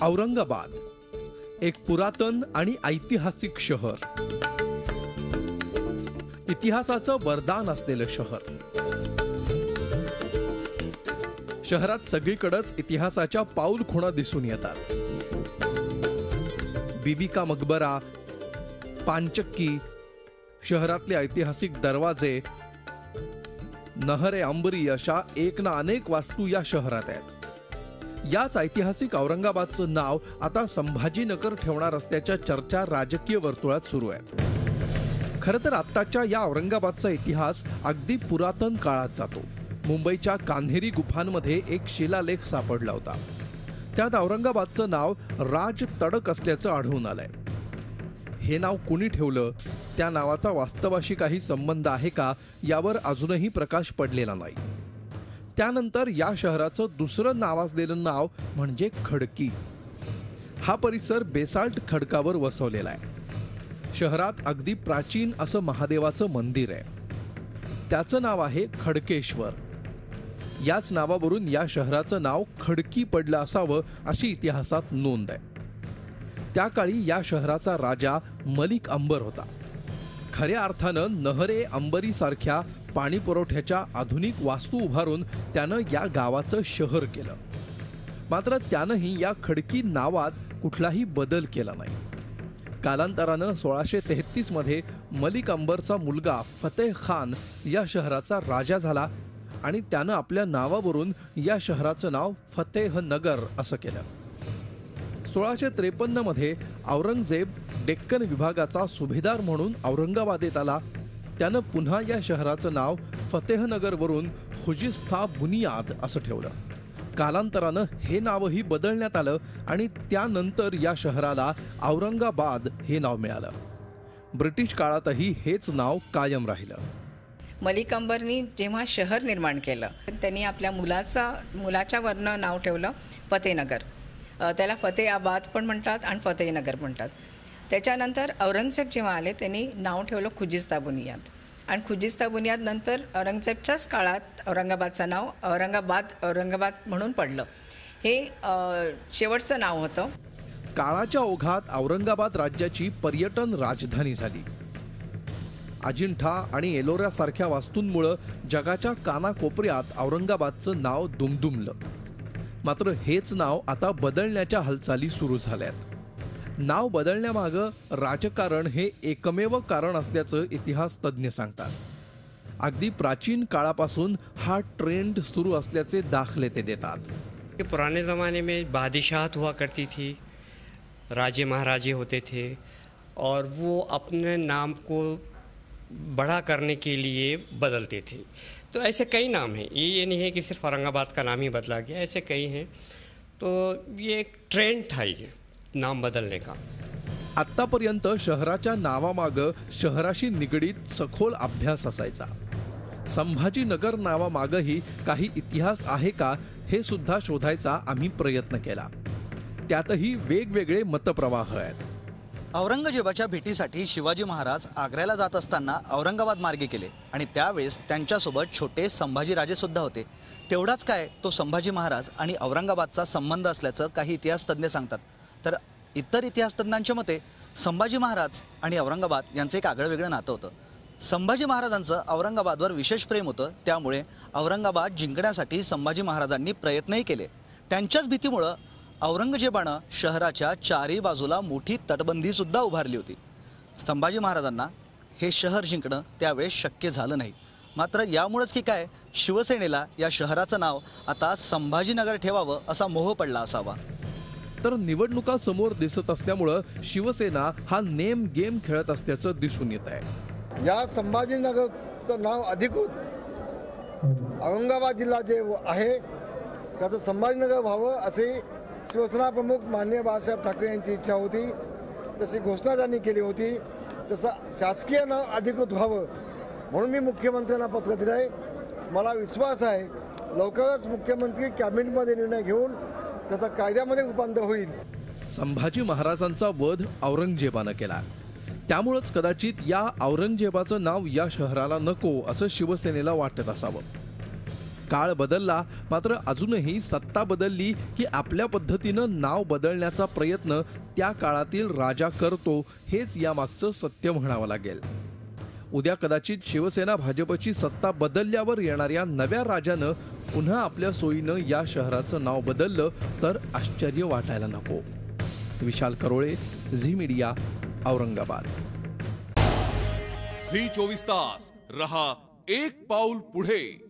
औरंगाबाद एक पुरातन आणि ऐतिहासिक शहर, इतिहासाचं वरदान असलेलं शहर. शहरात सगळीकडेच इतिहासाच्या पाऊलखुणा दिसून येतात. बीबी का मकबरा, पानचक्की, शहरातले ऐतिहासिक दरवाजे, नहरे अंबरी अशा एक ना अनेक वास्तू या शहरात आहेत. याच ऐतिहासिक औरंगाबादचं नाव आता संभाजीनगर ठेवणार असल्याच्या चर्चा राजकीय वर्तुळात सुरू आहेत. खरं तर आत्ताच्या या औरंगाबादचा इतिहास अगदी पुरातन काळात जातो. मुंबईच्या कान्हेरी गुफांमध्ये एक शिलालेख सापडला होता. त्यात औरंगाबादचं नाव राज तडक असल्याचं आढळून आलंय. हे नाव कुणी ठेवलं, त्या नावाचा वास्तवाशी काही संबंध आहे का, यावर अजूनही प्रकाश पडलेला नाही. त्यानंतर या शहराचं दुसरं नावाजलेलं नाव म्हणजे खडकी. हा परिसर बेसाल्ट खडकावर वसवलेला आहे. शहरात अगदी प्राचीन असं महादेवाचं मंदिर आहे. त्याचं नाव आहे खडकेश्वर. याच नावावरून या शहराचं नाव खडकी पडलं असावं अशी इतिहासात नोंद आहे. त्या काळी या शहराचा राजा मलिक अंबर होता. खऱ्या अर्थानं नहरे अंबरी सारख्या पाणी पुरवठ्याच्या आधुनिक वास्तू उभारून त्यानं या गावाचं शहर केलं. मात्र त्यानंही या खडकी नावात कुठलाही बदल केला नाही. कालांतरानं 1633 मध्ये मलिक अंबरचा मुलगा फतेह खान या शहराचा राजा झाला आणि त्यानं आपल्या नावावरून या शहराचं नाव फतेह नगर असं केलं. 1653 मध्ये औरंगजेब डेक्कन विभागाचा सुभेदार म्हणून औरंगाबादेत आला. त्यानं पुन्हा या शहराचं नाव फतेहनगर वरून खुजिस्ता बुनियाद असं ठेवलं. कालांतरानं हे नावही बदलण्यात आलं आणि त्यानंतर या शहराला औरंगाबाद हे नाव मिळालं. ब्रिटिश काळातही हेच नाव कायम राहिलं. मलिक अंबरनी जेव्हा शहर निर्माण केलं, त्यांनी आपल्या मुलाच्या वरनं नाव ठेवलं फतेहनगर. त्याला फतेहाबाद पण म्हणतात आणि फतेहनगर म्हणतात. त्याच्यानंतर औरंगजेब जेव्हा आले, त्यांनी नाव ठेवलं खुजिस्ता बुनियाद. आणि खुजिस्ता बुनियाद नंतर औरंगजेबच्याच काळात औरंगाबादचं नाव औरंगाबाद म्हणून पडलं. हे शेवटचं नाव होतं. काळाच्या ओघात औरंगाबाद राज्याची पर्यटन राजधानी झाली. अजिंठा आणि एलोरा सारख्या वास्तूंमुळे जगाच्या कानाकोपऱ्यात औरंगाबादचं नाव दुमदुमलं. मात्र हेच नाव आता बदलण्याच्या हालचाली सुरू झाल्यात. नाव बदलण्यामागं राजकारण हे एकमेव कारण असल्याचं इतिहास तज्ज्ञ सांगतात. अगदी प्राचीन काळापासून हा ट्रेंड सुरू असल्याचे दाखले ते देतात. पुराने ज़माने में बादशाहत हुआ करती थी, राजे महाराजे होते थे और वो अपने नाम को बड़ा करने के लिए बदलते थे. तो ऐसे कई नाम हैं. ये नहीं है कि सिर्फ औरंगाबाद का नाम ही बदला गया, ऐसे कई हैं. तो ये एक ट्रेंड था ये नाम बदलने का. आत्तापर्यंत शहराच्या नावामागं शहराशी निगडीत सखोल अभ्यास असायचा. संभाजीनगर नावामागंही काही इतिहास आहे का हे सुद्धा शोधायचा आम्ही प्रयत्न केला. त्यातही वेगवेगळे मतप्रवाह आहेत. औरंगजेबाच्या भेटीसाठी शिवाजी महाराज आग्र्याला जात असताना औरंगाबाद मार्गे केले आणि त्यावेळेस त्यांच्यासोबत छोटे संभाजीराजे सुद्धा होते. तेवढाच काय, तो संभाजी महाराज आणि औरंगाबादचा संबंध असल्याचं काही इतिहास तज्ज्ञ सांगतात. तर इतर इतिहास तज्ज्ञांच्या मते संभाजी महाराज आणि औरंगाबाद यांचं एक आगळं वेगळं नातं होतं. संभाजी महाराजांचं औरंगाबादवर विशेष प्रेम होतं. त्यामुळे औरंगाबाद जिंकण्यासाठी संभाजी महाराजांनी प्रयत्नही केले. त्यांच्याच भीतीमुळं औरंगजेबानं शहराच्या चारही बाजूला मोठी तटबंदी सुद्धा उभारली होती. संभाजी महाराजांना हे शहर जिंकणं त्यावेळेस शक्य झालं नाही. मात्र यामुळेच की काय, शिवसेनेला या शहराचं नाव आता संभाजीनगर ठेवावं असा मोह पडला असावा. तर निवडणुका समोर दिसत असल्यामुळं शिवसेना हा नेम गेम खेळत असल्याचं दिसून येत आहे. या संभाजीनगरचं नाव अधिकृत औरंगाबाद जिल्हा जे आहे त्याचं संभाजीनगर व्हावं असे शिवसेना प्रमुख माननीय बाळासाहेब ठाकरे यांची इच्छा होती. तशी घोषणा त्यांनी केली होती. तसं शासकीय नाव अधिकृत व्हावं म्हणून मी मुख्यमंत्र्यांना पत्र दिलं आहे. मला विश्वास आहे लवकरच मुख्यमंत्री कॅबिनेटमध्ये निर्णय घेऊन त्याचा कायद्यामध्ये रूपांतर होईल. संभाजी महाराजांचा वध औरंगजेबानं केला. त्यामुळेच कदाचित या औरंगजेबाचं नाव या शहराला नको असं शिवसेनेला वाटत असावं. काळ बदलला, मात्र अजूनही सत्ता बदलली की आपल्या पद्धतीनं नाव बदलण्याचा प्रयत्न त्या काळातील राजा करतो, हेच यामागचं सत्य म्हणावं लागेल. उद्या कदाचित शिवसेना भाजपची सत्ता बदलल्यावर येणाऱ्या नव्या राजानं पुन्हा आपल्या सोयीनं या शहराचं नाव बदललं तर आश्चर्य वाटायला नको. Vishal Karole, Zee media, Aurangabad. Zee 24 Taas रहा एक पाऊल पुढे.